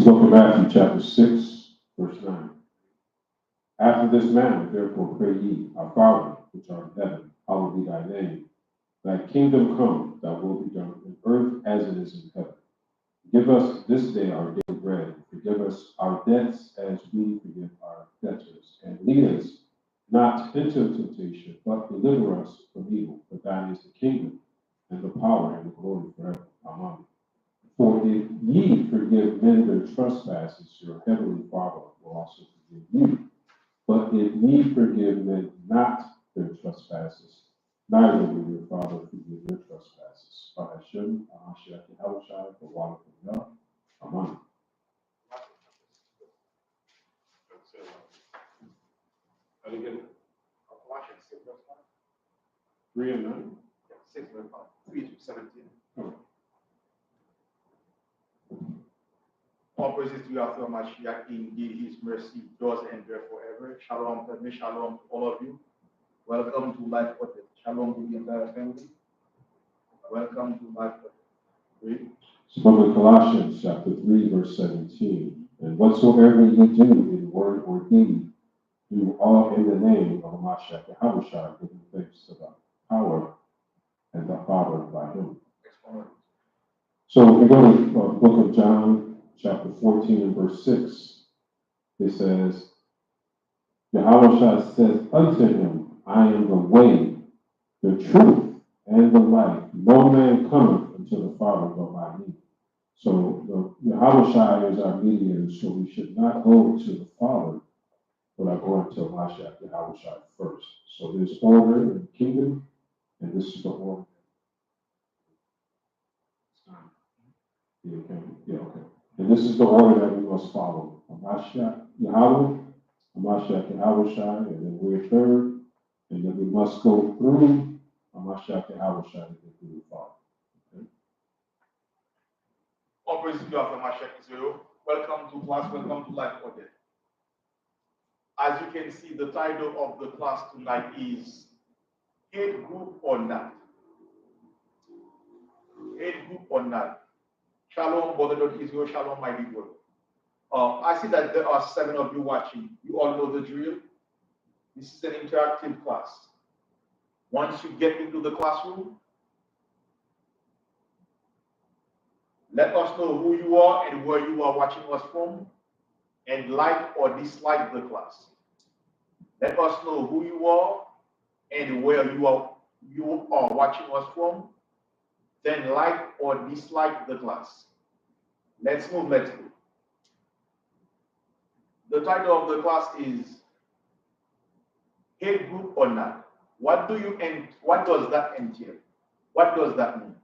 Book of Matthew, chapter 6, verse 9. After this manner, therefore, pray ye, Our Father, which art in heaven, hallowed be thy name. Thy kingdom come, thy will be done in earth as it is in heaven. Give us this day our daily bread. Forgive us our debts as we forgive our debtors. And lead us not into temptation, but deliver us from evil. For thine is the kingdom, and the power, and the glory forever. Amen. For if ye forgive men their trespasses, your heavenly Father will also forgive you. But if ye forgive men not their trespasses, neither will your Father forgive your trespasses. By Hashem, Amashiach, and Yahushua, the water from God. Amen. And again, Colossians 6, verse 1. 3 and 9. 6, verse 1. 3 to 17. Oh. All praises to Yahweh Mashiach. Indeed, his mercy does endure forever. Shalom, shalom to all of you. Welcome to Life Project. Shalom to the entire family. Welcome to Life Project. Read. Book of Colossians, chapter 3, verse 17. And whatsoever ye do in word or deed, do all in the name of Mashiach and Yahushua, giving thanks to the power and the Father by him. So if we go to the book of John, chapter 14 and verse 6, it says, Yahushua says unto him, I am the way, the truth, and the life. No man cometh unto the Father but by me. So the Yahushua is our mediator, so we should not go to the Father without going to Mashiach Yahushua first. So there's order in the kingdom, and this is the order. Yeah, okay. Yeah, okay. And this is the order that we must follow. Mashiach Yahweh, Mashiach Yahushua, and then we're third, and then we must go through Mashiach Yahushua to get through the Father. Okay? All praise to Yahweh Mashiach Israel. Welcome to class, welcome to Life Project. As you can see, the title of the class tonight is Hate Group or Not. Hate Group or Not. Shalom, brother of Israel, shalom, my people. I see that there are 7 of you watching. You all know the drill. This is an interactive class. Once you get into the classroom, let us know who you are and where you are watching us from, and like or dislike the class. Let us know who you are and where you are watching us from, then like or dislike the class. Let's move, let's go. The title of the class is Hate Group or Not. What does that entail? What does that mean?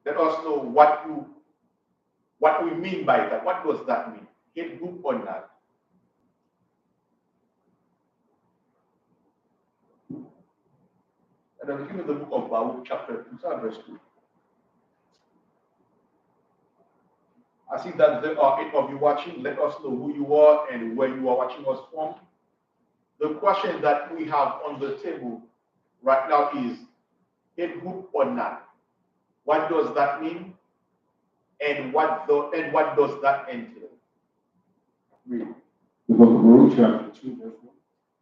Let us know what we mean by that. What does that mean? Hate group or not? And I'm looking at the book of Baruch, chapter 2, verse 2. I see that there are 8 of you watching. Let us know who you are and where you are watching us from. The question that we have on the table right now is hate group or not? What does that mean? And what does that entail? Read. The book of Baruch, chapter 2, verse 1.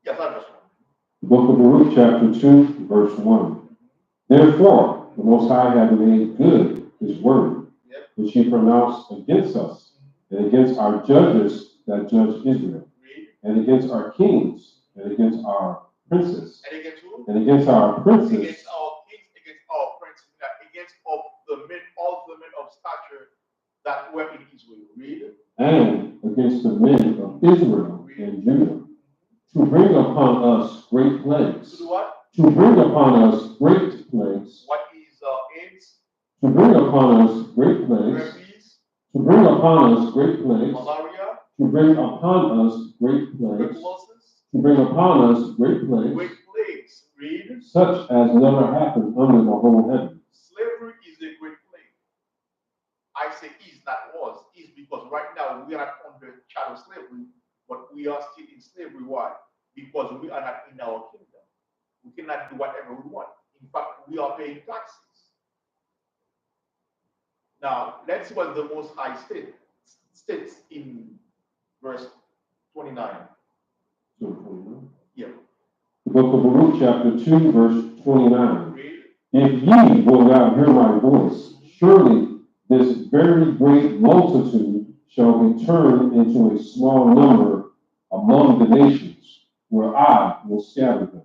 Yes, I just want. The book of Baruch, chapter 2, verse 1. Therefore, the Most High hath made good his word, which he pronounced against us, and against our judges that judge Israel, and against our kings, and against our princes, And against who? and against our princes, Against our kings, against our princes, against all the men of stature that were in Israel. Read. and against the men of Israel and Judah, to bring upon us great plagues. To do what? To bring upon us great plagues. What is AIDS? To bring upon us great plagues. Herpes? To bring upon us great plagues. Malaria? To bring upon us great plagues. Tuberculosis? To bring upon us great plagues. Great plagues. Read. Such as never happened under the whole heaven. Slavery is a great plague. I say is, not was. Is because right now we are not under chattel slavery, but we are still in slavery. Why? Because we are not in our kingdom. We cannot do whatever we want. In fact, we are paying taxes. Now, let's see what the Most High states in verse 29. Yeah. The book of Baruch, chapter 2, verse 29. Read. If ye will not hear my voice, surely this very great multitude shall be turned into a small number among the nations, where I will scatter them.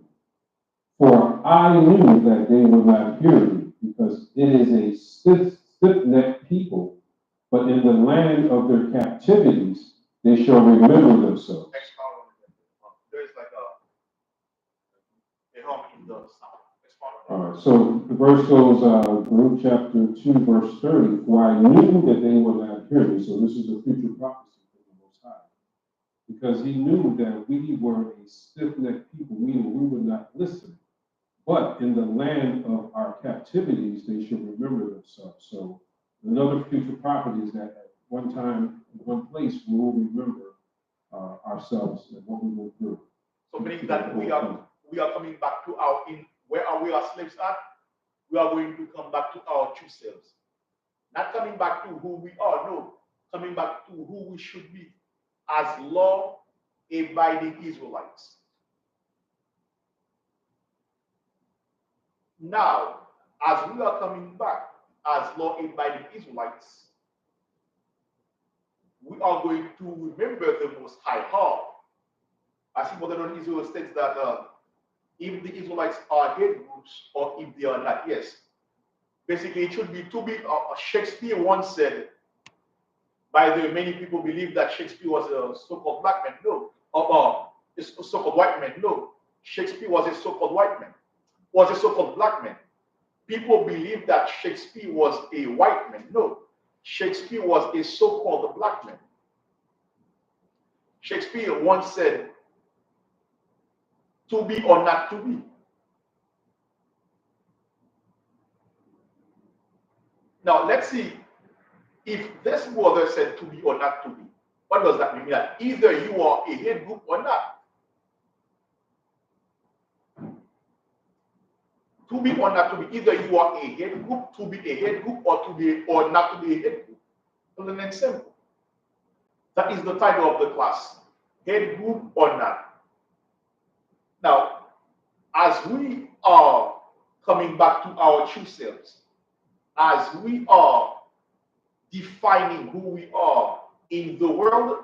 For I knew that they would not hear me, because it is a stiff-necked people, but in the land of their captivities they shall remember themselves. There's like a hum in the sound. All right, so the verse goes, Luke chapter 2, verse 30, for I knew that they would not hear me. So this is a future prophecy from the Most High. Because he knew that we were a stiff-necked people, meaning we would not listen. But in the land of our captivities, they should remember themselves. So another future prophecy is that at one time, in one place, we will remember ourselves and what we went through. So meaning that we are coming back to where are we our slaves at? We are going to come back to our true selves. Not coming back to who we are, no. Coming back to who we should be as law-abiding Israelites. Now, as we are coming back as law-abiding Israelites, we are going to remember the Most High hard. I see modern Israel states that if the Israelites are head groups or if they are not, yes. Basically, it should be to be. Shakespeare once said, by the way, many people believe that Shakespeare was a so-called black man. No. A so-called white man. No. Shakespeare was a so-called white man. Was a so-called black man. People believe that Shakespeare was a white man. No. Shakespeare was a so-called black man. Shakespeare once said, to be or not to be. Now, let's see if this brother said to be or not to be. What does that mean? That either you are a head group or not. To be or not to be. Either you are a head group, to be a head group, or not to be a head group. Plain and simple. That is the title of the class. Head group or not. Now, as we are coming back to our true selves, as we are defining who we are in the world,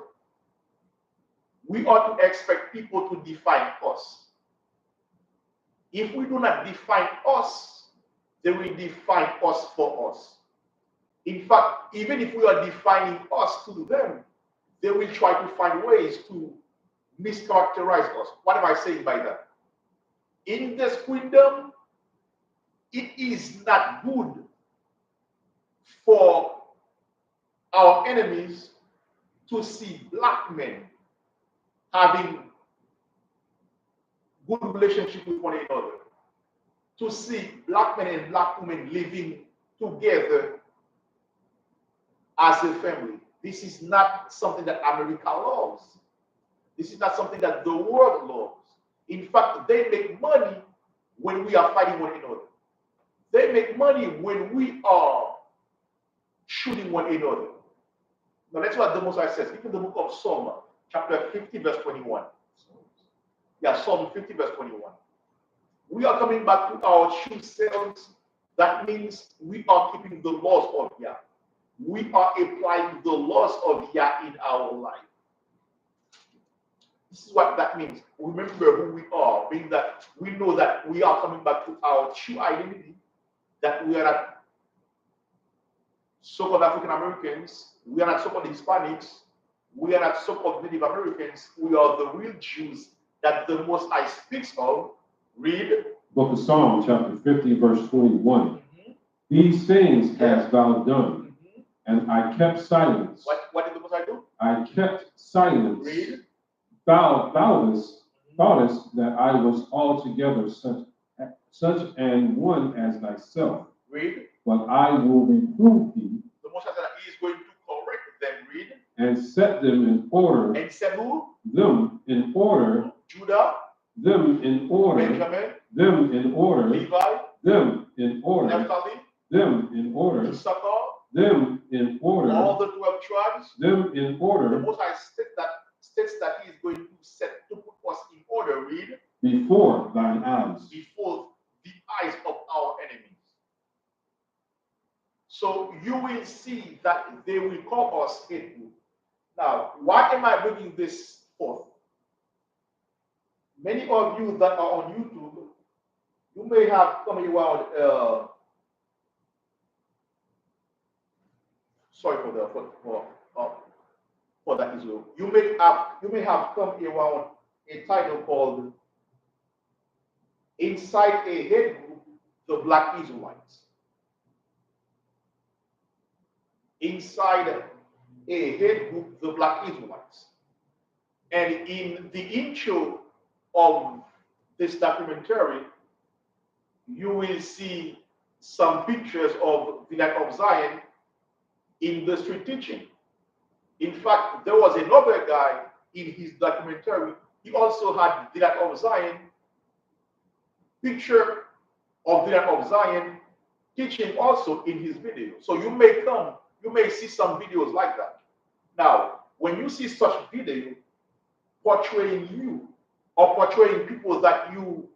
we ought to expect people to define us. If we do not define us, they will define us for us. In fact, even if we are defining us to them, they will try to find ways to mischaracterize us. What am I saying by that? In this kingdom, it is not good for our enemies to see black men having good relationship with one another, to see black men and black women living together as a family. This is not something that America loves. This is not something that the world loves. In fact, they make money when we are fighting one another. They make money when we are shooting one another. Now that's what the Most High says. Even the book of Psalm, chapter 50, verse 21. Yeah, Psalm 50, verse 21. We are coming back to our true selves. That means we are keeping the laws of Yah. We are applying the laws of Yah in our life. This is what that means. Remember who we are, being that we know that we are coming back to our true identity, that we are not so-called African Americans, we are not so-called Hispanics, we are not so-called Native Americans, we are the real Jews that the Most High speaks of. Read. Book of Psalm, chapter 50, verse 21. Mm-hmm. These things hast thou done, and I kept silence. What did the Most High do? I kept silence. Read. Thou thoughtest that I was altogether such an one as thyself. Read. But I will reprove thee. The Most High said that he is going to correct them. Read. And set them in order. And set who? Them in order. Judah. Them in order. Benjamin. Them in order. Levi. Them in order. Naphtali. Them in order. Issachar. them in order. All the 12 tribes. Them in The order. Most High states that He is going to put us in order. Read. Before thine eyes. Before the eyes of our enemies. So you will see that they will call us hateful. Now, why am I bringing this forth? Many of you that are on YouTube, you may have come around. Sorry for that Israel. You may have come around a title called "Inside a Hate Group, the Black Israelites." Inside a hate group, the Black Israelites. And in the intro of this documentary, you will see some pictures of the Land of Zion in the street teaching. In fact, there was another guy in his documentary. He also had the Land of Zion, picture of the Land of Zion teaching also in his video. So you may see some videos like that. Now, when you see such video portraying you or portraying people that you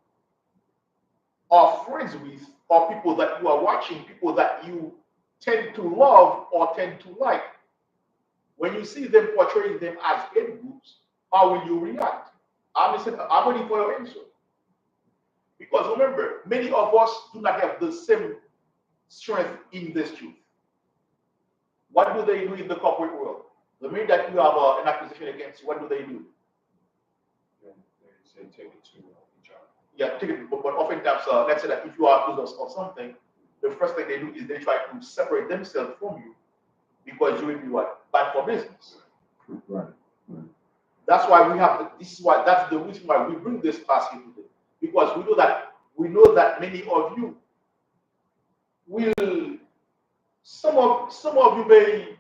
are friends with or people that you are watching, people that you tend to love or tend to like, when you see them portraying them as hate groups, how will you react? I'm waiting for your answer. Because remember, many of us do not have the same strength in this truth. What do they do in the corporate world? The minute that you have an accusation against you, what do they do? They say take it to HR. Yeah, take it. But oftentimes, let's say that if you are accused of something, the first thing they do is they try to separate themselves from you because you will be what? Bad for business. Right. That's why we have. That's the reason why we bring this class here today, because we know that many of you will. Some of you may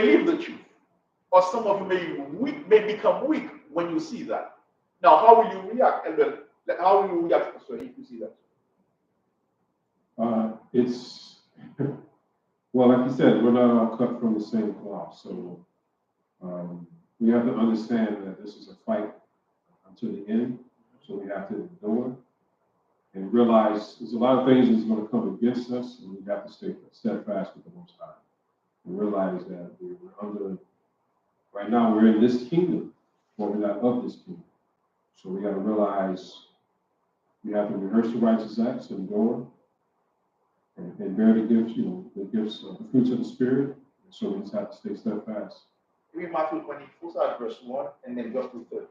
leave the truth, or some of you may become weak when you see that. Now, how will you react? And how will you react if you see that? It's well, like you said, we're not all cut from the same cloth, so we have to understand that this is a fight until the end. So we have to endure and realize there's a lot of things that's going to come against us, and we have to stay steadfast with the Most High. And realize that we're under, right now we're in this kingdom, but we're not of this kingdom. So we got to realize we have to rehearse the righteous acts, endure, and bear the gifts, the gifts of the fruits of the Spirit. And so we just have to stay steadfast. Read Matthew 24, verse 1, and then just to 13.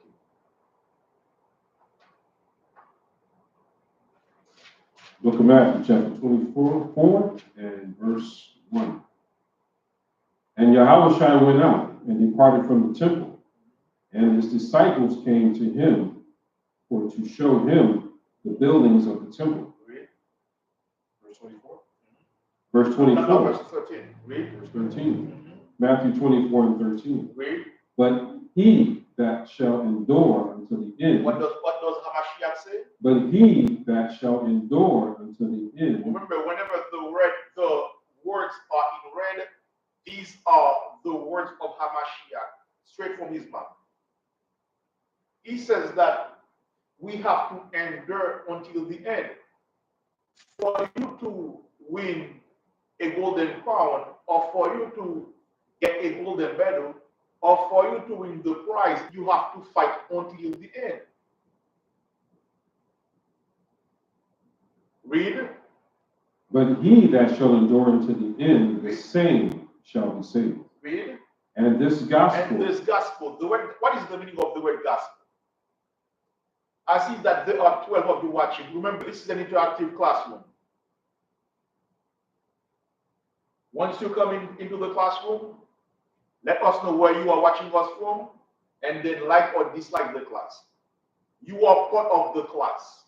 Book of Matthew, chapter 24, 4, and verse 1. And Yahushua went out and departed from the temple, and his disciples came to him to show him the buildings of the temple. Read. Verse 24. Verse 24. No, verse 13. Read. Verse 13. Matthew 24 and 13. Read. But he that shall endure until the end. What does Hamashiach say? But he that shall endure until the end. Remember, whenever the words are in red, these are the words of Hamashiach, straight from his mouth. He says that we have to endure until the end. For you to win a golden crown, or for you to get a golden medal, or for you to win the prize, you have to fight until the end. Read. But he that shall endure unto the end, the same shall be saved. Read. And this gospel. And this gospel. The word. What is the meaning of the word gospel? I see that there are 12 of you watching. Remember, this is an interactive classroom. Once you come into the classroom, let us know where you are watching us from, and then like or dislike the class. You are part of the class.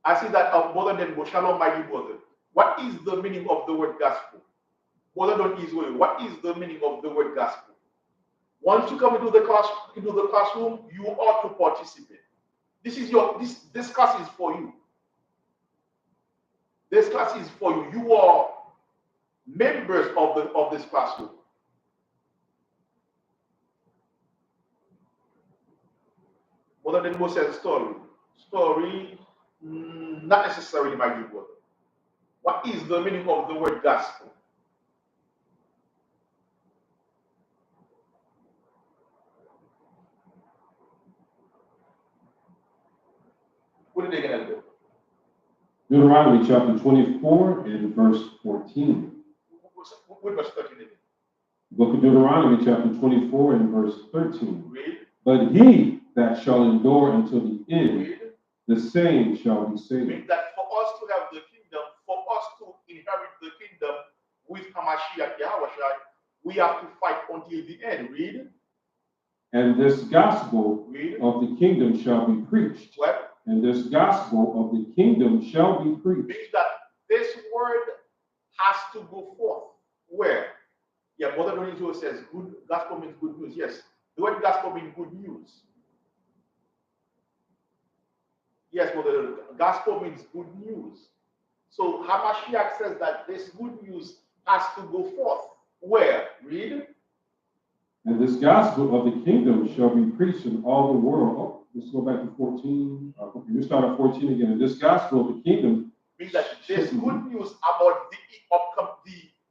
I see that of Brother Denbo, Shalom, my dear brother. What is the meaning of the word gospel? Brother Don Israel, what is the meaning of the word gospel? Once you come into the classroom, you ought to participate. This class is for you. This class is for you. You are members of this classroom. Other than most says story. Story, not necessarily my good word. What is the meaning of the word gospel? What did they get out of it? Deuteronomy chapter 24 and verse 14. What verse 13 is it? Book of Deuteronomy chapter 24 and verse 13. Read. But he that shall endure until the end, Read. the same shall be saved. Means that for us to have the kingdom, for us to inherit the kingdom with Hamashiach Yahushua, we have to fight until the end. Read. And this gospel Read. of the kingdom shall be preached. What? And this gospel of the kingdom shall be preached. Means that this word has to go forth. Where? Yeah, Brother Lorenzo says good gospel means good news. Yes, the word gospel means good news. Yes, Brother, gospel means good news. So Hamashiach says that this good news has to go forth. Where? Read. And this gospel of the kingdom shall be preached in all the world. Oh, let's go back to 14. Okay, we start at 14 again. And this gospel of the kingdom Means that this good news about the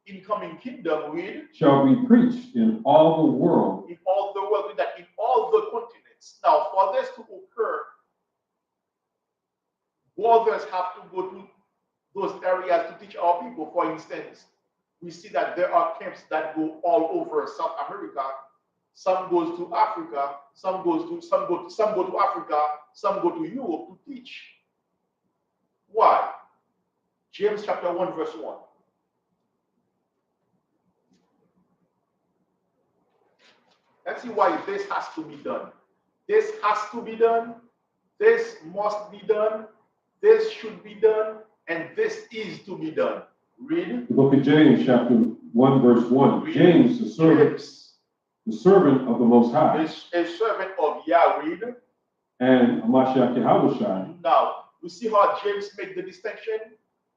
incoming kingdom, read, shall be preached in all the world. in all the world, means that in all the continents. Now, for this to occur, brothers have to go to those areas to teach our people. For instance, we see that there are camps that go all over South America. Some goes to Africa, some go to Africa, some go to Europe to teach. Why? James chapter 1, verse 1. Let's see why this has to be done. This has to be done. This must be done. This should be done. And this is to be done. Read. The book of James, chapter 1, verse 1. Read. James, the servant of the Most High, A servant of Yah, read. and Hamashiach Yahushua. Now, you see how James made the distinction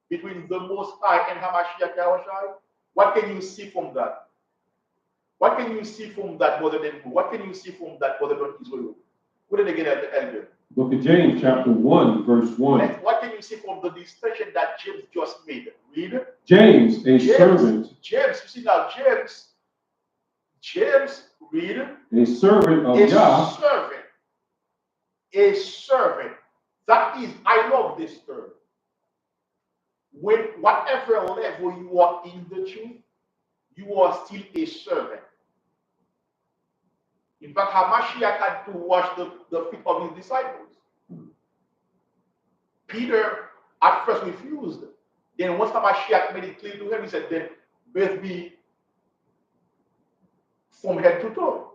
between the Most High and Hamashiach Yahushua? What can you see from that? What can you see from that, Brother Denku? What can you see from that, Brother Don Israel? Put it again at the elder. Book of James, chapter 1, verse 1. What can you see from the distinction that James just made? Read. James, a servant. James, you see now, James, read. A servant of Yah. A servant. That is, I love this term. When whatever level you are in the truth, you are still a servant. In fact, Hamashiach had to wash the feet of his disciples. Peter at first refused. Then once Hamashiach made it clear to him, he said, then bathe me from head to toe.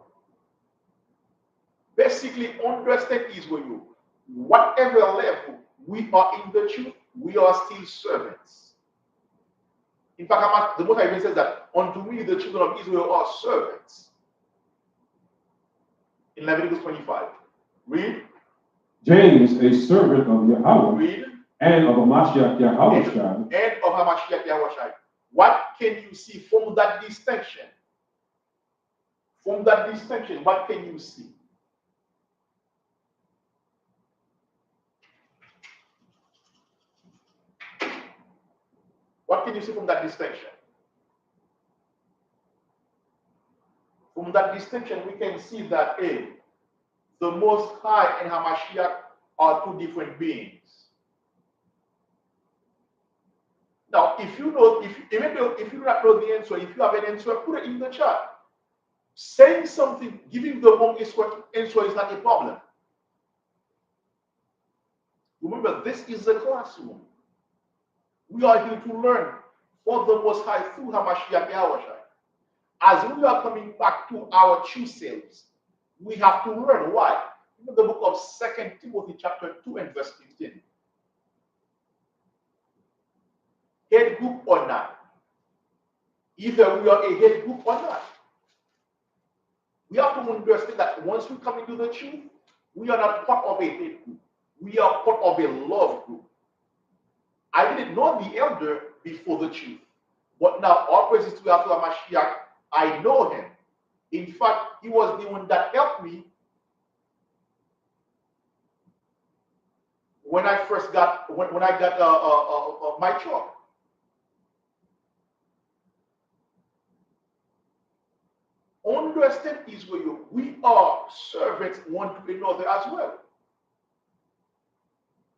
Basically, understand Israel. Whatever level we are in the truth, we are still servants. In fact, the Most High even says that unto me the children of Israel are servants. In Leviticus 25. Read. James, a servant of Yahweh. Read. And of Hamashiach Yahushua. And of Hamashiach Yahushua. What can you see from that distinction? From that distinction, what can you see? What can you see from that distinction? From that distinction, we can see that A, the Most High and Hamashiach are two different beings. Now, if you know, if you do not know the answer, if you have an answer, put it in the chat. Saying something, giving the wrong answer is not a problem. Remember, this is the classroom. We are here to learn for the Most High through Hamashiach Yahushua. As we are coming back to our true selves, we have to learn. Why? In the book of 2 Timothy chapter 2 and verse 15. Head group or not. Either we are a head group or not. We have to understand that once we come into the truth, we are not part of a hate group. We are part of a love group. I didn't know the elder before the chief. But now, all praises to Yahshua Mashiach, I know him. In fact, he was the one that helped me when I first got, when I got my job. Understand, Israel, we are servants one to another as well.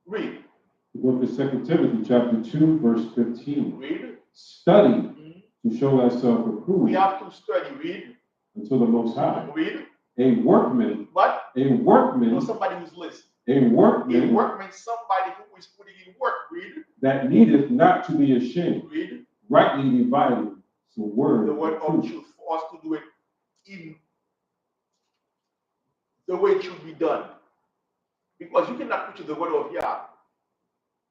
Read. The book of 2 Timothy, chapter 2, verse 15. Read. Study to show thyself We approved have to study. Read. unto the Most High. Read. A workman. What? A workman. No, somebody who's listening. A workman. A workman, somebody who is putting in work. Read. That needeth not to be ashamed. Read. Rightly dividing the word of truth, for us to do it in the way it should be done. Because you cannot preach the word of Yah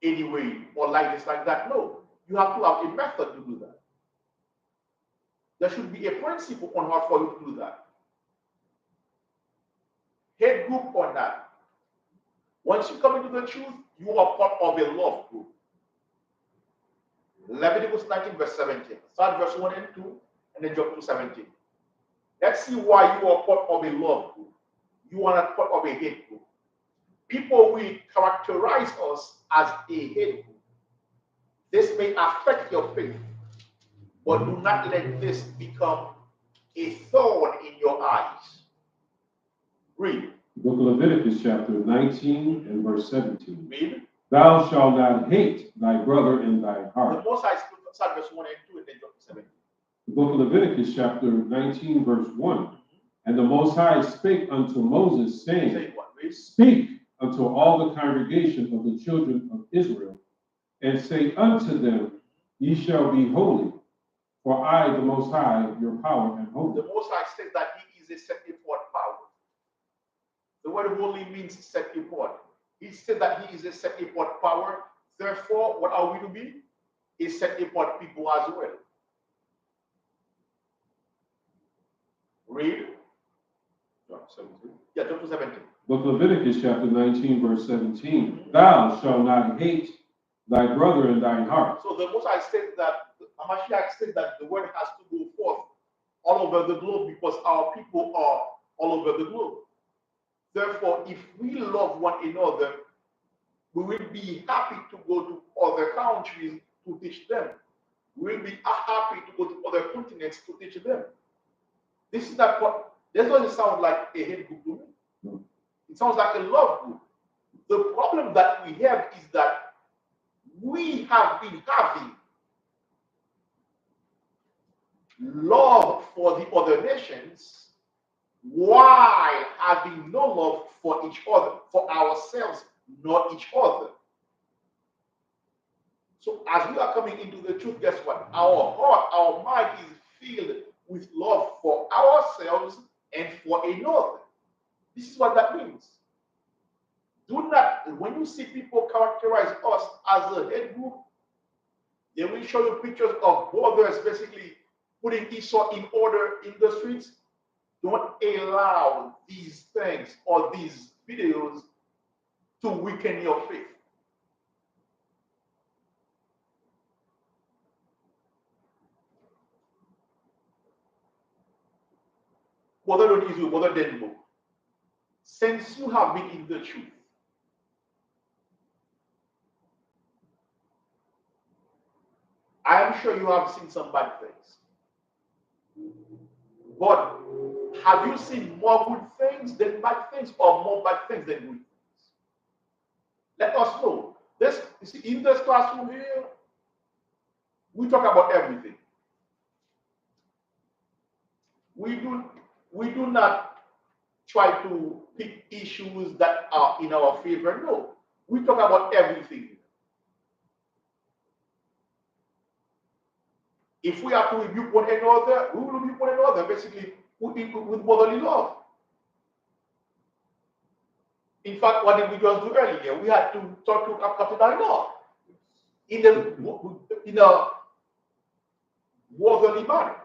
anyway or like this, like that. No. You have to have a method to do that. There should be a principle on how for you to do that. Head group or not. Once you come into the truth, you are part of a love group. Leviticus 19, verse 17. Start verse 1 and 2, and then jump to 17. Let's see why you are part of a love group. You are not part of a hate group. People will characterize us as a hate group. This may affect your faith, but do not let this become a thorn in your eyes. Read. The book of Leviticus, chapter 19 and verse 17. Read. Thou shalt not hate thy brother in thy heart. The Most High start verse 1 and 2, and then jump to 17. The book of Leviticus, chapter 19, verse 1. And the Most High spake unto Moses, saying, Say what? Read. Speak unto all the congregation of the children of Israel, and say unto them, Ye shall be holy, for I, the Most High, your power, am holy. The Most High says that he is a set apart power. The word holy means set apart. He said that he is a set apart power. Therefore, what are we to be? A set apart people as well. Read. Yeah, chapter 17. Book of Leviticus, chapter 19, verse 17. Thou shalt not hate thy brother in thine heart. So the Most High said that, Hamashiach said that the word has to go forth all over the globe because our people are all over the globe. Therefore, if we love one another, we will be happy to go to other countries to teach them. We will be happy to go to other continents to teach them. This is not what, this doesn't sound like a hate group to me. It sounds like a love group. The problem that we have is that we have been having love for the other nations while having no love for each other, for ourselves, not each other. So as we are coming into the truth, guess what? Our heart, our mind is filled with love for ourselves and for another. This is what that means. Do not, when you see people characterize us as a hate group, they will show you pictures of brothers basically putting Esau in order in the streets. Don't allow these things or these videos to weaken your faith. Brother Lord Israel, Brother Denbo, since you have been in the truth, I am sure you have seen some bad things. But have you seen more good things than bad things, or more bad things than good things? Let us know. This, you see, in this classroom here, we talk about everything. We do not try to pick issues that are in our favor. No, we talk about everything. If we have to rebuke one another, we will rebuke one another, basically with brotherly love. In fact, what did we just do earlier? We had to talk to Captain Dalinor in a brotherly manner.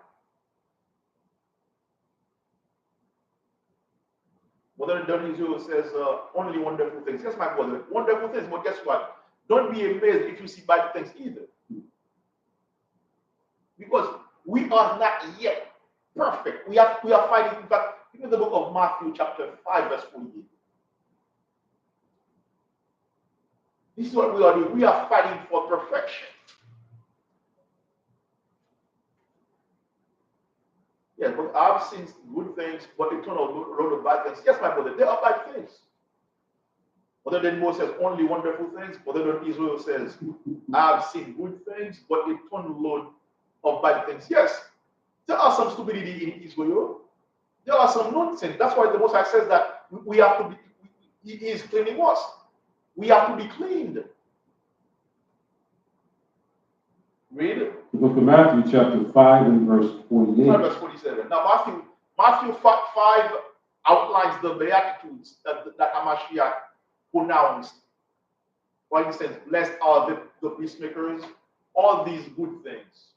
Brother Dionysio says only wonderful things. Yes, my brother, wonderful things. But guess what? Don't be amazed if you see bad things either. Because we are not yet perfect. We are fighting. In fact, in the book of Matthew, chapter 5, verse 48. This is what we are doing. We are fighting for perfection. Yes, but I've seen good things, but it turned out a lot of bad things. Yes, my brother, there are bad things. Other than Moses says only wonderful things, other than Israel says, I've seen good things, but it turned a load of bad things. Yes, there are some stupidity in Israel. There are some nonsense. That's why the Most High says that we have to be, He is cleaning us. We have to be cleaned. Read it. The book of Matthew, chapter 5 and verse 48. Verse 47. Now, Matthew 5 outlines the Beatitudes that Hamashiach pronounced. For instance, blessed are the peacemakers, all these good things.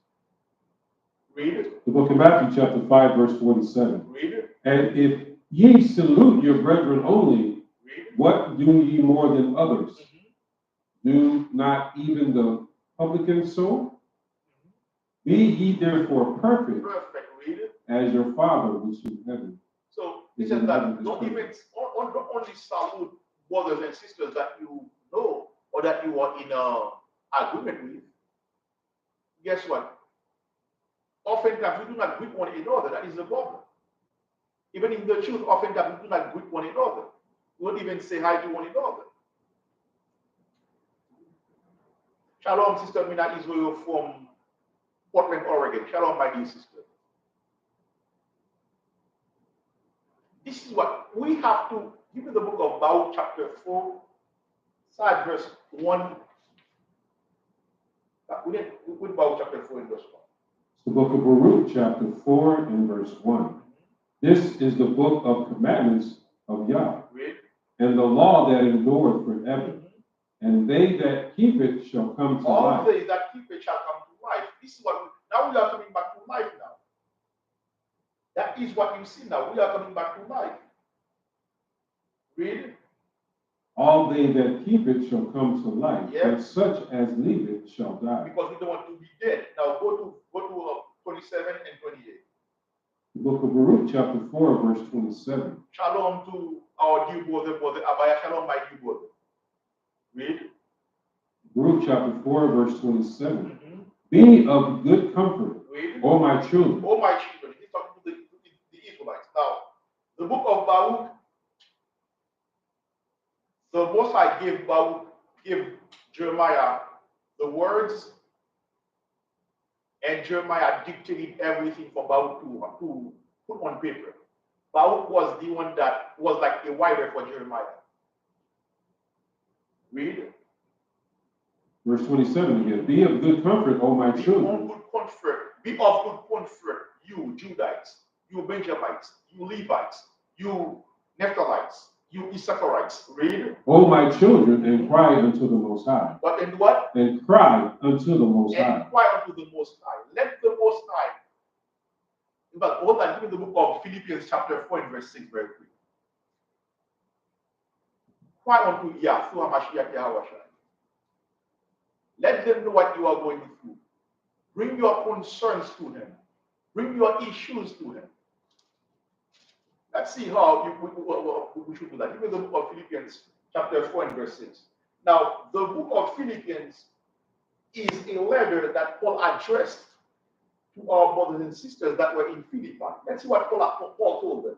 Read it. The book of Matthew, chapter 5, verse 47. Read it. And if ye salute your brethren only, Read it. what do ye more than others? Mm-hmm. Do not even the publicans so? Be ye therefore perfect, Read it. as your Father which is in heaven. So he says that don't even only salute brothers and sisters that you know or that you are in agreement with. Guess what? Oftentimes we do not greet one another. That is the problem. Even in the church, oftentimes we do not greet one another. We don't even say hi to one another. Shalom, Sister Mina Israel from Portland, Oregon. Shalom, my dear sister. This is what we have to give you the book of Baruch, chapter 4, side verse 1. We did Baruch chapter 4 and verse 1. It's the book of Baruch, chapter 4 and verse 1. This is the book of commandments of Yah, and the law that endureth forever. And they that keep it shall come to life. All they that keep it shall come to life. This is what now we are coming back to life now. That is what you see now. We are coming back to life. Read. All they that keep it shall come to life, Yep. but such as leave it shall die. Because we don't want to be dead. Now go to 27 and 28. The book of Baruch, chapter 4, verse 27. Shalom to our dear brother Abaya. Shalom, my dear brother. Read. Baruch, chapter 4, verse 27. Be of good comfort, Read. O my children. Oh, my children. He's talking to the Israelites. Now, the book of Baruch, the Most High gave Jeremiah the words, and Jeremiah dictated everything for Baruch to put on paper. Baruch was the one that was like a writer for Jeremiah. Read. Verse 27 again. Be of good comfort, O my Be children. of good comfort. Be of good comfort, you Judites, you Benjamites, you Levites, you Naphtalites, you Issacharites. Read. O my children, and cry unto the Most High. But and what? And cry unto the Most High. And cry unto the Most High. Let the Most High. In fact, hold on, give me the book of Philippians, chapter 4, and verse 6, very quick. Cry unto Yah, through Hamashiach Yahweh. Let them know what you are going through. Bring your concerns to him. Bring your issues to him. Let's see how we should do that. Give me the book of Philippians, chapter 4 and verse 6. Now, the book of Philippians is a letter that Paul addressed to our brothers and sisters that were in Philippi. Let's see what Paul told them.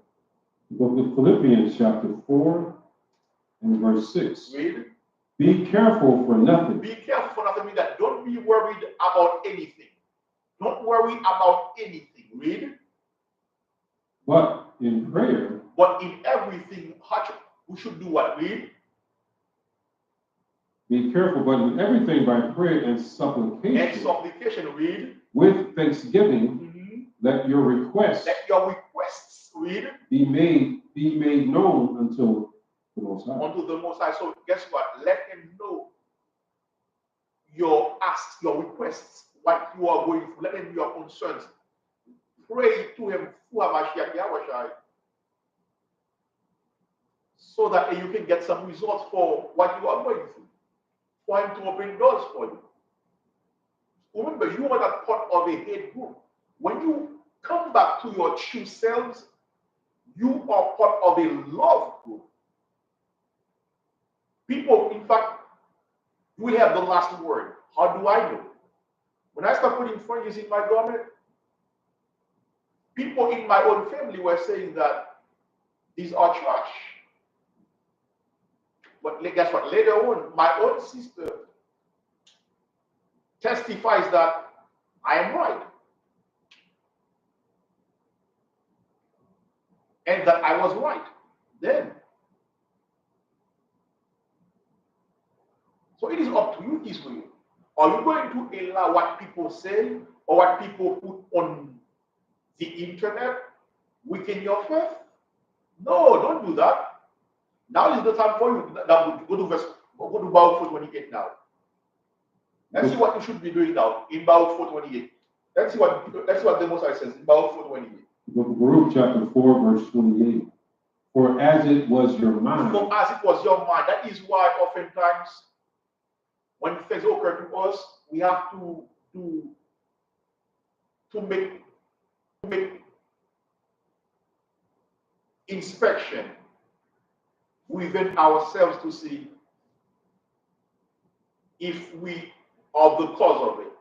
The book of Philippians, chapter 4 and verse 6. Read. Be careful for nothing. Be careful for nothing. Mean that don't be worried about anything. Don't worry about anything. Read. But in prayer, But in everything, we should do what? Read. be careful, but in everything by prayer and And supplication, supplication. Read. with thanksgiving, let your requests Let your requests, read, be made known unto the Most High. unto the Most High. So guess what? Let him know your asks, your requests, what you are going through. Let him know your concerns. Pray to him through Hamashiach Yahweh, so that you can get some results for what you are going through. for him to open doors for you. Remember, you are not part of a hate group. When you come back to your true selves, you are part of a love group. People, in fact, will have the last word. How do I know? When I start putting fringes in my garment, people in my own family were saying that these are trash. But guess what? Later on, my own sister testifies that I am right. And that I was right then. So it is up to you, Israel. Are you going to allow what people say or what people put on the internet within your faith? No, don't do that. Now is the time for you. Now go to Baruch 4:28 now. Let's see what you should be doing now in Baruch 4:28. Let's see what the Most High says in Baruch 4:28. Book of Baruch, chapter 4, verse 28. For as it was your mind. For as it was your mind. That is why oftentimes when things occur to us, we have to make inspection within ourselves to see if we are the cause of it.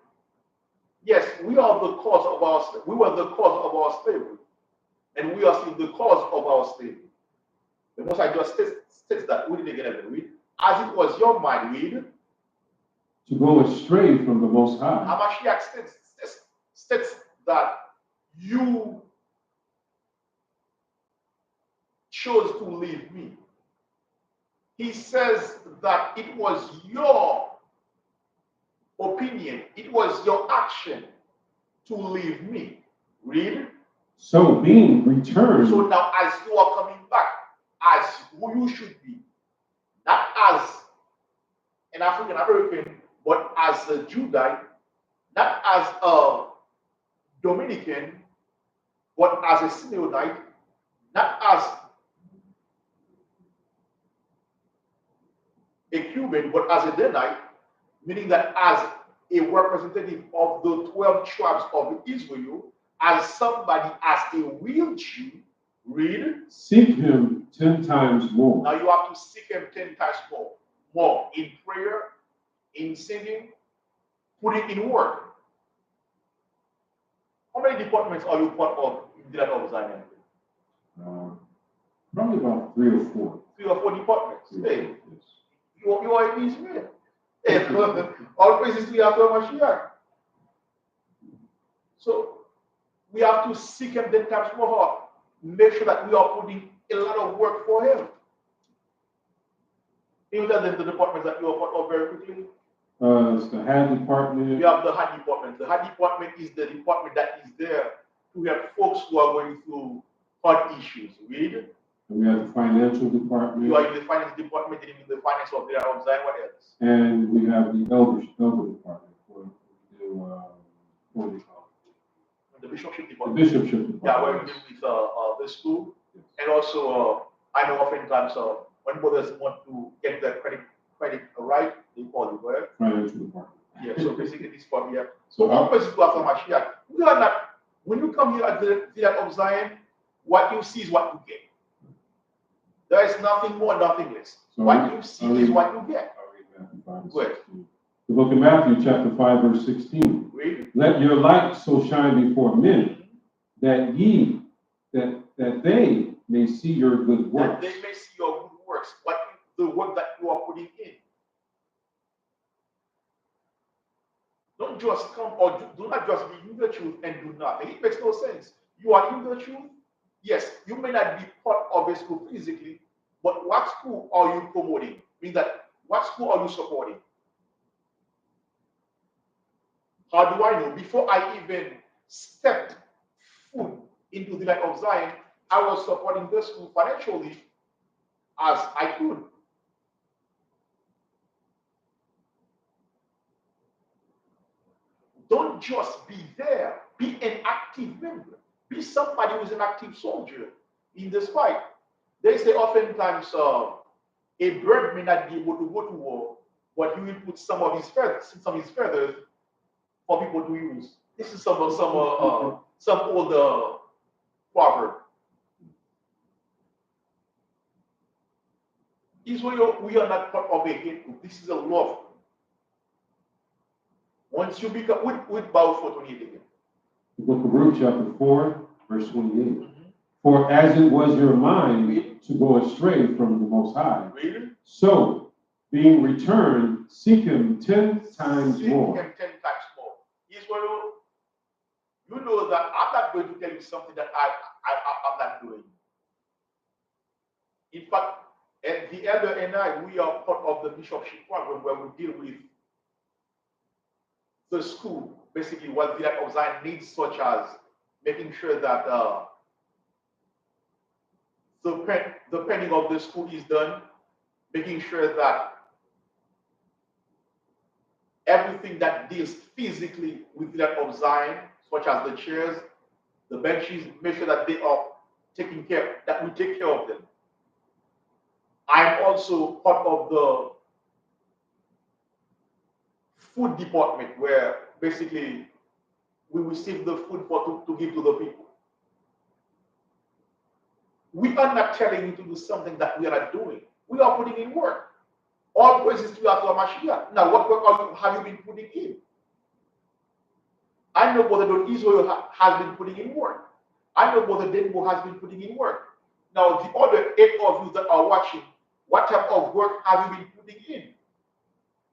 Yes, we are the cause of we were the cause of our slavery, and we are still the cause of our slavery. The Most High just states that. We didn't get it. Read. As it was your mind, read. To go astray from the Most High. Hamashiach states that you chose to leave me. He says that it was your opinion, it was your action to leave me. Read. So being returned. So now as you are coming back, as who you should be, not as an African American, but as a Judite, not as a Dominican, but as a Simeonite, not as a Cuban, but as a Danite, meaning that as a representative of the 12 tribes of Israel, as somebody, as a real Jew, read. Seek him 10 times more. Now you have to seek him 10 times more. More in prayer, in singing, putting in work. How many departments are you part of in the land of Zion? Probably about 3 or 4. 3 or 4 departments. Hey, Yes. you are in Israel. Hey, all praises to Yahweh Mashiach. So we have to seek him 10 times more hard. Make sure that we are putting a lot of work for him. Can you tell them the departments that you are part of very quickly? It's the hand department. We have the hand department. The hand department is the department that is there to help folks who are going through hard issues. Read. We have the financial department. You are in the finance department dealing with the finance of the Arab Zion. What else? And we have the elder department for The bishopship the department. bishopship department. Yeah, where we deal with the school. Yes. And also, I know oftentimes when brothers want to get their credit right, they call you where? Financial department. Yeah, so basically this part here. So all praises to After Mashiach. We are not, when you come here at the land of Zion, what you see is what you get. There is nothing more, nothing less. So what you see is what you get. Good. The book of Matthew, chapter 5, verse 16. Read. Let your light so shine before men that they may see your good works. That they may see your good works. What the work that you are putting in. Don't just come or do not just be in the truth and do nothing. It makes no sense. You are in the truth. Yes, you may not be part of a school physically, but what school are you promoting? Means that what school are you supporting? How do I know? Before I even stepped foot into the land of Zion, I was supporting the school financially as I could. Don't just be there. Be an active member. Be somebody who's an active soldier in this fight. They say oftentimes a bird may not be able to go to war, but he will put some of his feathers for people to use. This is some old proverb. Israel, we are not part of a hate group. This is a love group. Once you become, with bow for 28 again. The book of Ruth, chapter 4, verse 28. For as it was your mind to go astray from the Most High, so being returned, seek him 10 times more. Seek him 10 times more. Israel, you know that I'm not going to tell you something that I'm not doing. In fact, and the elder and I, we are part of the bishopship program where we deal with the school, basically what the of Zion needs, such as making sure that the pending of the school is done, making sure that everything that deals physically with the of Zion, such as the chairs, the benches, make sure that they are taken care, that we take care of them. I'm also part of the food department where basically we receive the food to give to the people. We are not telling you to do something that we are not doing. We are putting in work. All praises to Yahweh Mashiach. Now, what work have you been putting in? I know Brother Don Israel has been putting in work. I know Brother Denbo has been putting in work. Now, the other 8 of you that are watching, what type of work have you been putting in?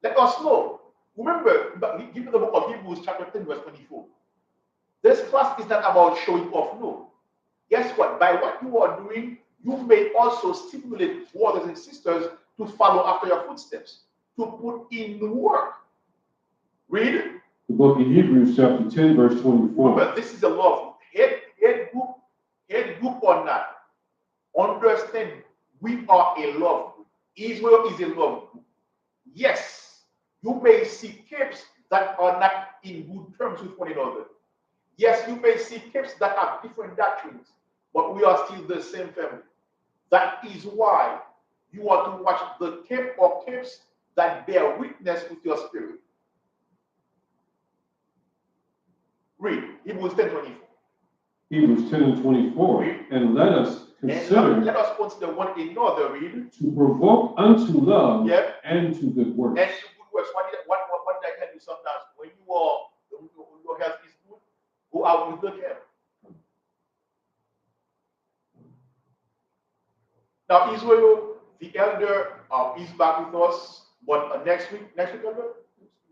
Let us know. Remember, give me the book of Hebrews, chapter 10, verse 24. This class is not about showing off, no. Guess what? By what you are doing, you may also stimulate brothers and sisters to follow after your footsteps, to put in the work. Read. The book of Hebrews, chapter 10, verse 24. Remember, this is a love. Head group or not. Understand, we are a love group. Israel is a love group. Yes, you may see camps that are not in good terms with one another. Yes, you may see camps that have different doctrines, but we are still the same family. That is why you are to watch the camp or camps that bear witness with your spirit. Read Hebrews 10:24. Hebrews 10 and 24. Read. And let us consider let us consider one another, read. To provoke unto love Yep. and to good works. And to good works. What did I tell you sometimes? When your health is good, go out with the camp. Now, Israel, the elder is back with us, but next week, elder?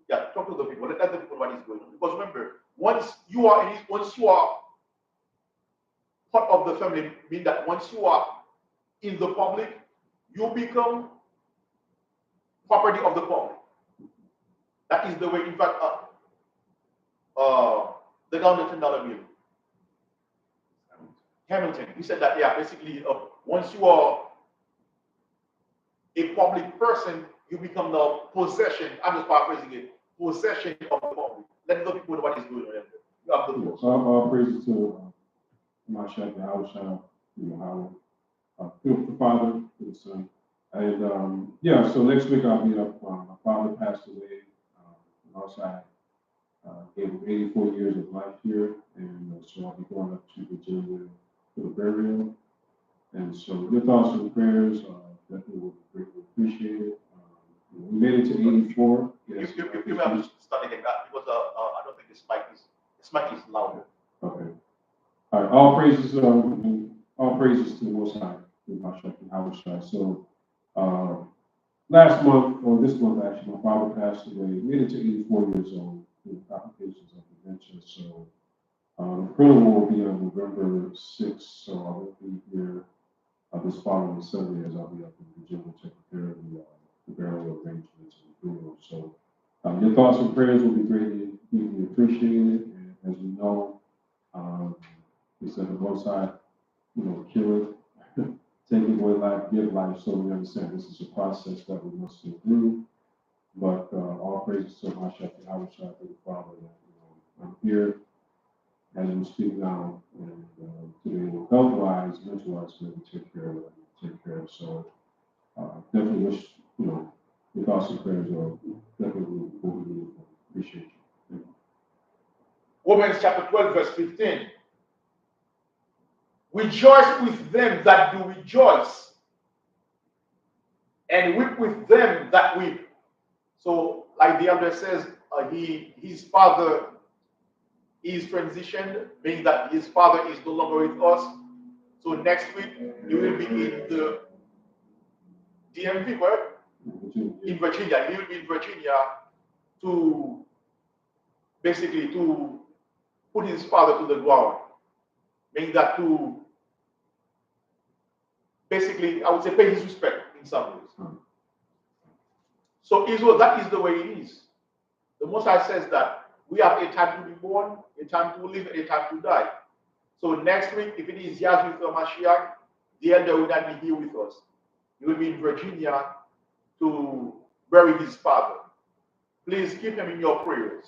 Yeah, talk to the people. Let the people know what is going on. Because remember, once you are part of the family, mean that once you are in the public, you become property of the public. That is the way, in fact, the guy on the $10 bill, Hamilton, he said that, yeah, basically, once you are a public person, you become the possession, I'm just paraphrasing it, possession of the public. Let the people know what is going on. You have the floor. All praises to Mashiach, Yahushua, the Father, the Son. And yeah, so next week I'll be up. My father passed away. Also, I gave him 84 years of life here, and so I'll be going up to Virginia for the burial. And so your thoughts and prayers definitely will be greatly appreciated. We made it to 84. Yes, you have to start again because I don't think this mic is louder. Okay. All right. All praises to the Most High, Yahushua. So last month, or this month actually, my father passed away. Made it to 84 years old with complications of dementia. So the funeral will be on November 6th. So I won't be here this following Sunday as I'll be up in Virginia taking care of the burial arrangements and the funeral. So your thoughts and prayers will be greatly appreciated. And as we know, he said the Most High, kill it, take away life, give life. So we understand this is a process that we must go through. But all praises to Mashiach and Yahushua, the Father, that I'm here as we speak now, and today, health-wise, mental-wise, we take care of it. So definitely wish Your thoughts and prayers are definitely what we need. Appreciate you. Thank you. Romans chapter 12, verse 15. Rejoice with them that do rejoice, and weep with them that weep. So, like the elder says, his father is transitioned, meaning that his father is no longer with us. So next week he will be in the DMV, right? In Virginia. He will be in Virginia to basically to put his father to the ground, meaning that to basically, I would say, pay his respect in some ways. So Israel, that is the way it is. The Most High says that we have a time to be born, a time to live, and a time to die. So next week, if it is Yazoo Mashiach, the elder will not be here with us. He will be in Virginia to bury his father. Please keep him in your prayers.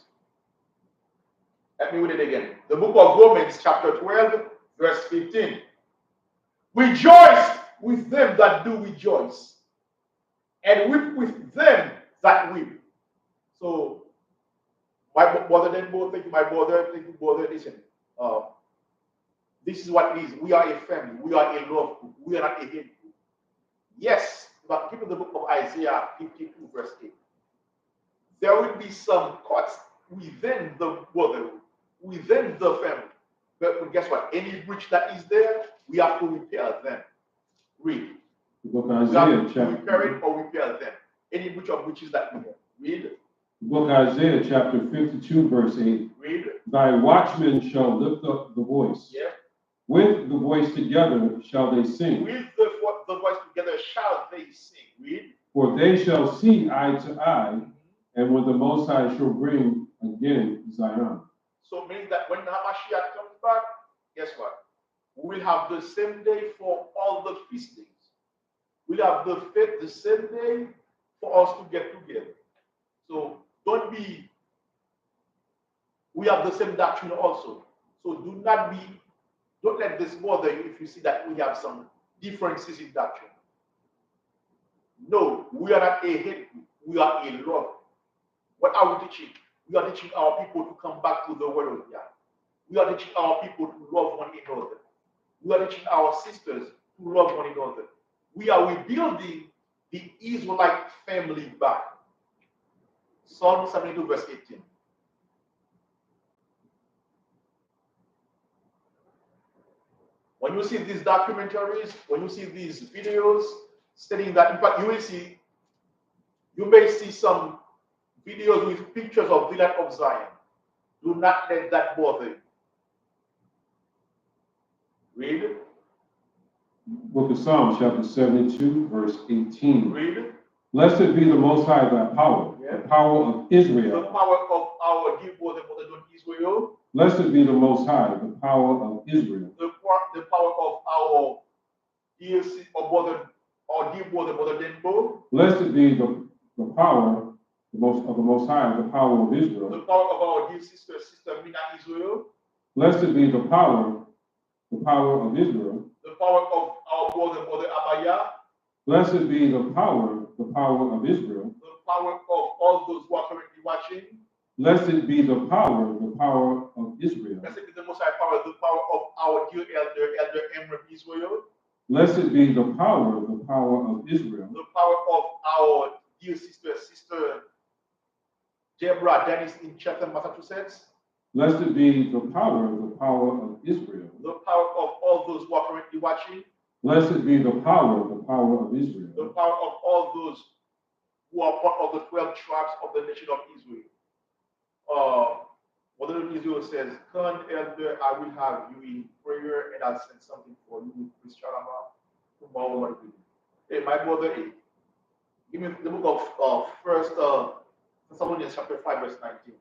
Let me read it again. The book of Romans, chapter 12, verse 15. Rejoice with them that do rejoice, and weep with them that weep. So, my brother, then both, thank you, my brother, thank you, brother. Listen, this is what it is. We are a family. We are a love group. We are not a hate group. Yes, but keep in the book of Isaiah 52, verse 8. There will be some cuts within the brotherhood, within the family. But guess what? Any breach that is there, we have to repair them. Read. The book of We Isaiah, have to chapter. repair it or repair them. Any breach of breaches that we have. Read. The book of Isaiah, chapter 52, verse 8. Read. Thy watchmen shall lift up the voice. Yeah. With the voice together shall they sing. With the voice together shall they sing. Read. For they shall see eye to eye, and when the Most High shall bring again Zion. So meaning that when Hamashiach comes back, guess what? We will have the same day for all the feast days. We'll have the same day for us to get together. So we have the same doctrine also. So don't let this bother you if you see that we have some differences in doctrine. No, we are not a hate group. We are a love. What are we teaching? We are teaching our people to come back to the word of God. We are teaching our people to love one another. We are teaching our sisters to love one another. We are rebuilding the Israelite family back. Psalm 72, verse 18. When you see these documentaries, when you see these videos stating that, in fact, you may see some videos with pictures of the land of Zion. Do not let that bother you. Read. Book of Psalms, chapter 72, verse 18. Read. Blessed be the Most High thy power, Yeah. the power of Israel. The power of our dear brother, Israel. Blessed be the Most High, the power of Israel. The power of our dear brother Denbo. Blessed be the power of the Most High, the power of Israel. The power of our dear sister Mina Israel. Blessed be the power of Israel. The power of our brother Abaya. Blessed be the power of Israel. The power of all those who are currently watching. Blessed be the power of Israel. Blessed be the Most High power, the power of our dear elder Emrem Israel. Blessed be the power of Israel. The power of our dear sister Deborah Dennis in Chatham, Massachusetts. Blessed be the power of Israel. The power of all those who are currently watching. Blessed be the power of Israel. The power of all those who are part of the 12 tribes of the nation of Israel. Mother Israel says, "Come, elder, I will have you in prayer, and I'll send something for you, Chris Charama, tomorrow." Hey, my brother, give me the book of First Thessalonians chapter 5, verse 19.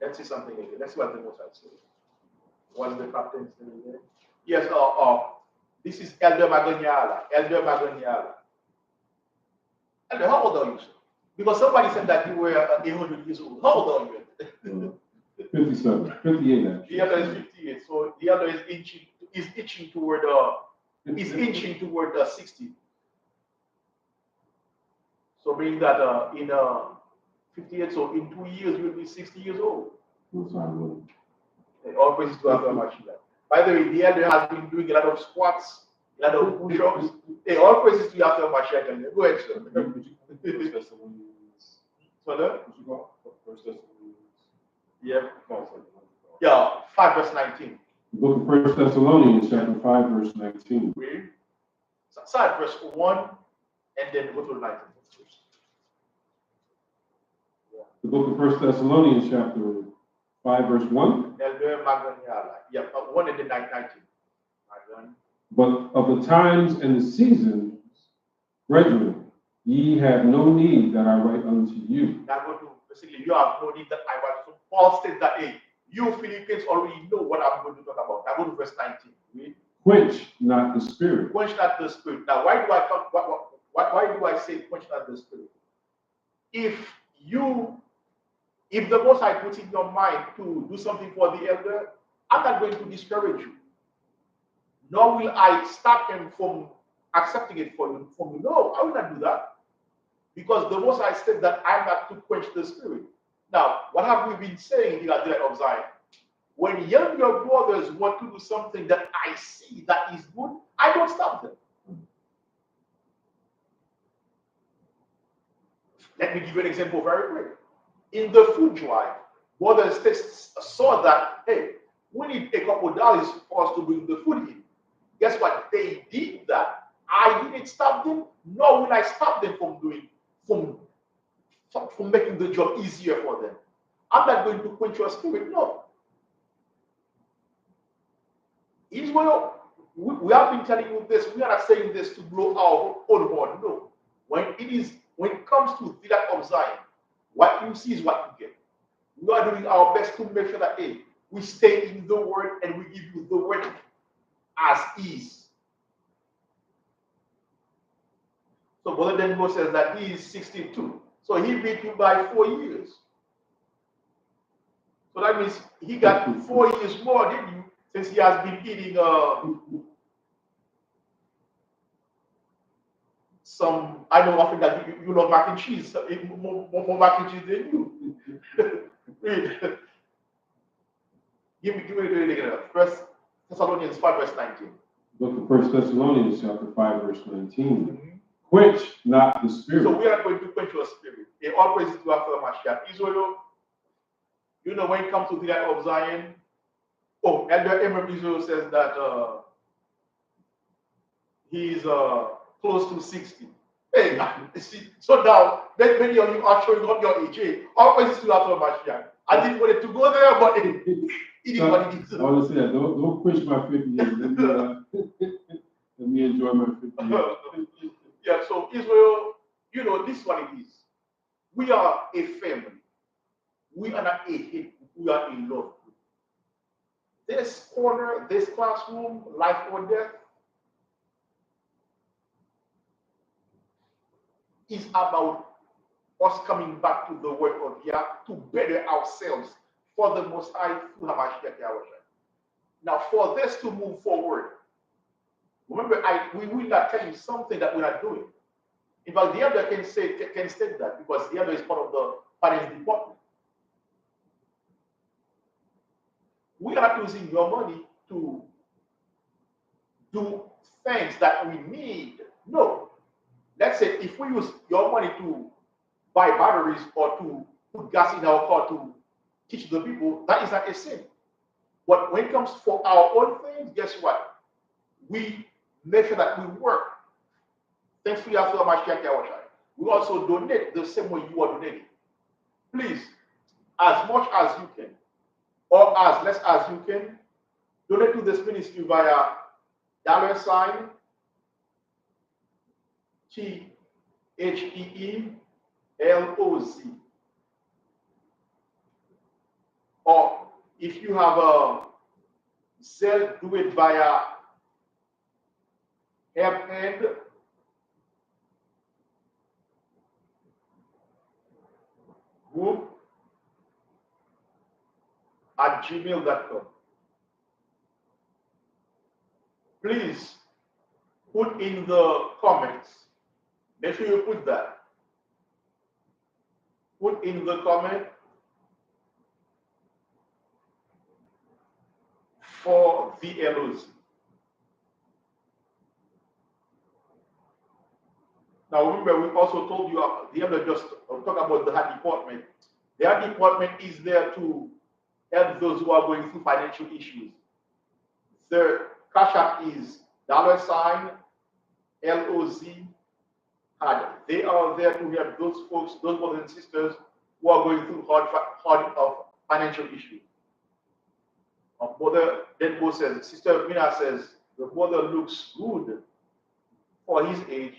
Let's see something again. Let's see what the Most High says. What is the captain saying there? Yes, this is Elder Magoniala. Elder, how old are you, sir? Because somebody said that you were 100 years old. How old are you? 57, 58 actually. The other is 58. So the other is itching toward is inching toward 60. So meaning that in 58, so in 2 years you'll be 60 years old. Most I will. All praises to our machine. By the way, the elder has been doing a lot of squats, a lot of push-ups. Hey, all praises to Yahweh Mashiach. Go ahead, sir. Yeah. Yeah, 5 verse 19. The book of 1 Thessalonians, chapter 5, verse 19. Read. Start verse 1 and then go to 19. The book of 1 Thessalonians, chapter 5, verse 1. Yeah, 1 and then 19. But of the times and the seasons, brethren, ye have no need that I write unto you. Now go to basically, you have no need that I write. So Paul states that, hey, you Philippines already know what I'm going to talk about. Now go to verse 19. Read. Quench not the spirit. Quench not the spirit. Now, why do I talk? Why do I say quench not the spirit? If the Most High puts in your mind to do something for the elder, I'm not going to discourage you. Nor will I stop him from accepting it from you. No, I will not do that. Because the Most High said that I'm not to quench the spirit. Now, what have we been saying in the Land of Zion? When younger brothers want to do something that I see that is good, I don't stop them. Let me give you an example very quick. In the food drive, brothers saw that, hey, we need a couple of dollars for us to bring the food in. Guess what? They did that. I didn't stop them, nor will I stop them from making the job easier for them. I'm not going to quench your spirit, no. Israel, we have been telling you this. We are not saying this to blow our own horn. No. When it comes to the Land of Zion, what you see is what you get. We are doing our best to make sure that, hey, we stay in the word and we give you the word as is. So Brother Denbo says that he is 62. So he beat you by 4 years. So that means he got 4 years more than you, since he has been eating some, I know often that you love mac and cheese, more mac and cheese than you. Read. Give me the again. 1 Thessalonians 5 verse 19. Book of 1 Thessalonians, chapter 5, verse 19. Quench not the spirit. So we are going to quench your spirit. In all praises to our Mashiach. Israel, you know, when it comes to the Land of Zion, Elder Emir Israel says that he's close to 60. Hey, see, so now many of you are showing up your age. Hey, all praises to our Mashiach. I didn't want it to go there, but it is what it is. I want to say that don't quench my 50 years. Let me enjoy my 50 years. Yeah, so Israel, you know, this is what it is. We are a family. We are not a hate. We are a love. This corner, this classroom, life or death, is about us coming back to the word of Yah to better ourselves for the Most High through Hamashiach Yahweh. Now, for this to move forward, remember, we will not tell you something that we're not doing. In fact, the other can state that because the other is part of the finance department. We are not using your money to do things that we need. No. Let's say if we use your money to buy batteries or to put gas in our car to teach the people, that is not a sin. But when it comes for our own things, guess what? We make sure that we work. Thanks to Yahweh Mashiach Yahweh. We also donate the same way you are donating. Please, as much as you can, or as less as you can, donate to this ministry via $THEELOZ. Or if you have a Zelle, do it via help group @gmail.com. Please, put in the comments. Make sure you put that. Put in the comment for the LOZ. Now remember, we also told you the other just talk about the heart department. The heart department is there to help those who are going through financial issues. Their cash app is $ LOZ HAD. They are there to help those folks, those brothers and sisters who are going through hard financial issues. Brother Denbo says, Sister Mina says, the brother looks good for his age,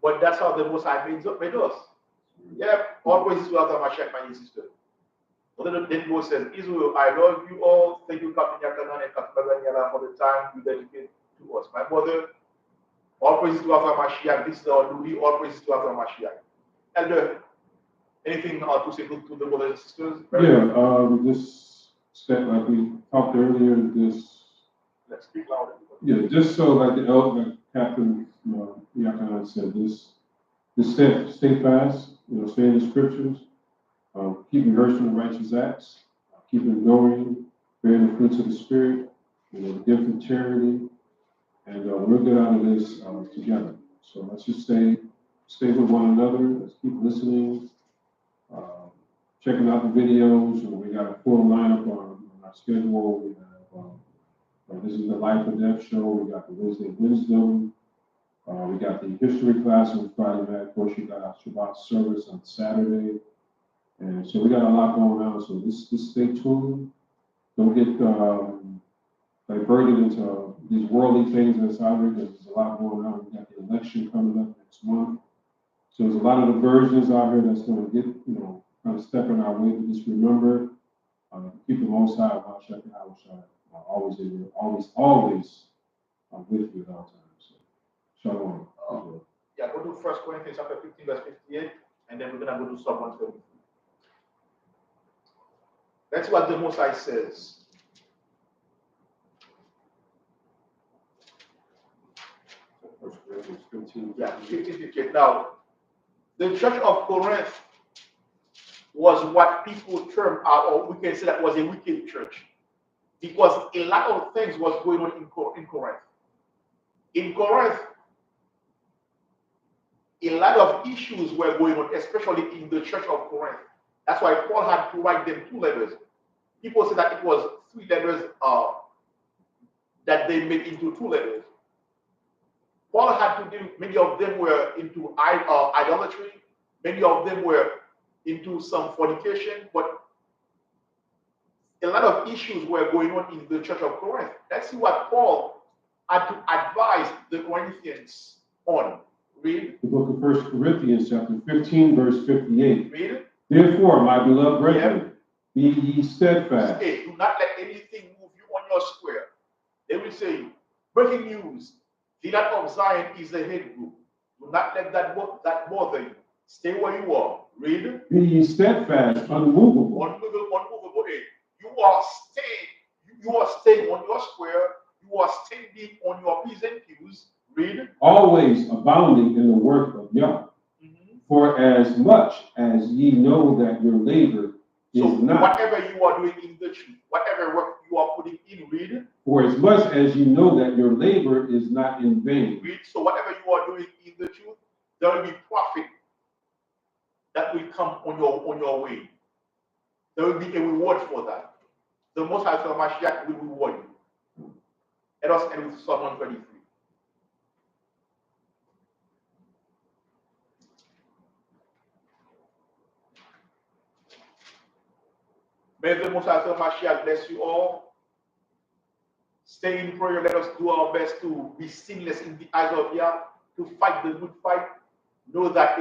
but that's how the Most High made us. Yeah, always to after Mashiach, my sister. Brother Denbo says, Israel, I love you all. Thank you, Captain Yakanan and Captain Baganyala, for the time you dedicate to us. My brother, all praises to after Mashiach. This is our duty. All praises to after Mashiach. Elder, anything to say to the brothers and sisters? This step, like we talked earlier, Let's speak louder. Yeah, just so like the elder, like Captain Yakanan said, this stay fast, stay in the scriptures, keep rehearsing the righteous acts, keep enduring, bearing the fruits of the Spirit, the gift of charity, and we'll get out of this together. So let's just stay with one another. Let's keep listening, checking out the videos. We got a full lineup on our schedule. We have this is the Life or Death show. We got the Wednesday Wisdom. We got the history class on Friday night. Of course, you got our Shabbat service on Saturday. And so we got a lot going on. So just stay tuned. Don't get diverted into these worldly things that's out there. There's a lot going on. We got the election coming up next month. So there's a lot of diversions out here that's going to get, kind of step in our way. But just remember, keep the Most High, always with you at all times. So, shalom. Go to 1 Corinthians chapter 15, verse 58, and then we're going to go to Psalm 133. That's what the Most High says. Yeah, 15:58. Now, the church of Corinth was what people term, or we can say that was a wicked church, because a lot of things was going on in Corinth. In Corinth, a lot of issues were going on, especially in the church of Corinth. That's why Paul had to write them 2 letters. People say that it was 3 letters that they made into 2 letters. Paul had to deal, many of them were into idolatry, many of them were into some fornication, but a lot of issues were going on in the church of Corinth. Let's see what Paul had to advise the Corinthians on. Read. The book of 1 Corinthians, chapter 15, verse 58. Read. Therefore, my beloved brethren, be ye steadfast. Okay, do not let anything move you on your square. They will say, breaking news, the that of Zion is the head group. Do not let that bother you. Stay where you are. Read. Be ye steadfast, unmovable. Unmovable. Hey, you are staying on your square. You are standing on your P's and Q's. Read. Always abounding in the work of Yah. For as much as ye know that your labor is not. Whatever you are doing in the truth, whatever work you are putting in, read. For as much as you know that your labor is not in vain. Read. So whatever you are doing in the truth, there will be profit that will come on your way. There will be a reward for that. The Most High Mashiach will reward you. Let us end with Psalm 133. May the Most High Mashiach bless you all. Stay in prayer. Let us do our best to be sinless in the eyes of Yah, to fight the good fight. Know that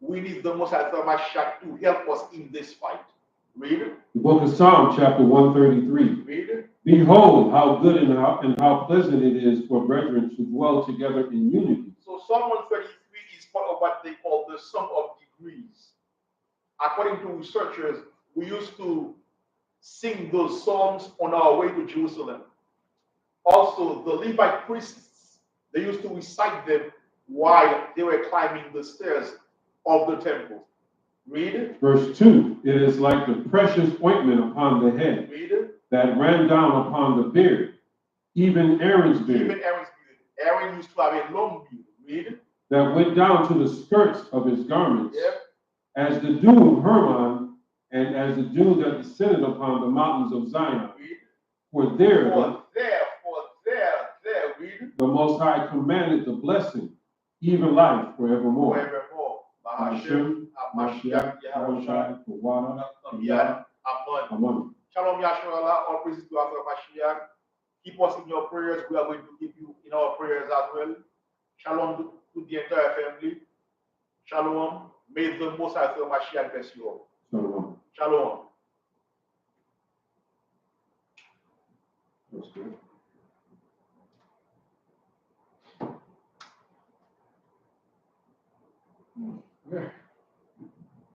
we need the Most High Mashiach to help us in this fight. Read. The book of Psalm, chapter 133. Read. Behold, how good and how pleasant it is for brethren to dwell together in unity. So Psalm 133 is part of what they call the Song of Degrees. According to researchers, we used to sing those songs on our way to Jerusalem. Also, the Levite priests They used to recite them while they were climbing the stairs of the temple. Read it. Verse 2, it is like the precious ointment upon the head Read it. that ran down upon the beard, even Aaron's beard, Even Aaron's beard. Aaron used to have a long beard. Read it. that went down to the skirts of his garments, Yep. as the dew of Hermon, and as the dew that descended upon the mountains of Zion. Read it. For there, Read it. the Most High commanded the blessing, even life forevermore. Forevermore. Hashem, Mashiach, Yahushua, Kawada, Amen. Amen. Shalom Yahshua, all praises to our Mashiach. Keep us in your prayers. We are going to keep you in our prayers as well. Shalom to the entire family. Shalom. May the Most High Mashiach bless you all. Shalom. Shalom. That's good. Yeah.